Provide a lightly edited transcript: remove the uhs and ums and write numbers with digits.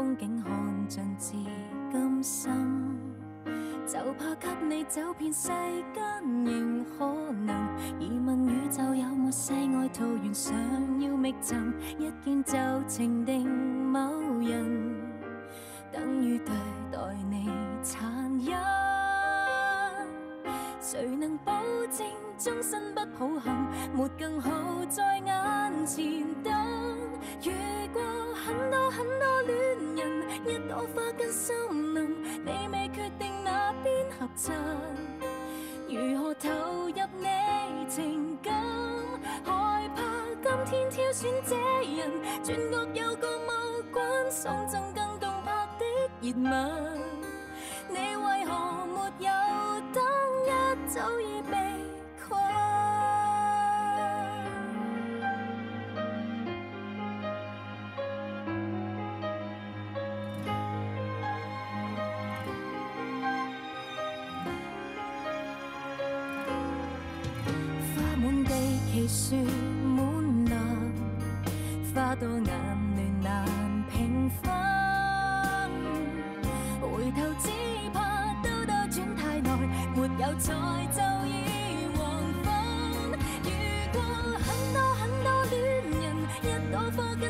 風景看盡至今生，就怕給你走遍世間仍可能。疑問宇宙有沒世外桃源，想要覓尋，一見就情定某人，等於對待你殘忍。誰能保證終身不抱憾？沒更好在眼前等。遇過很多很多戀人，一朵花跟森林，你未決定哪邊合襯。如何投入你情感？害怕今天挑選這人，轉角有個某君送贈更動魄的熱吻。你為何沒有等？一早已被困。花滿地，奇樹滿林，花多眼亂難平分。回頭只怕兜兜轉太耐，沒有彩就已黃昏。遇過很多很多戀人，一朵花跟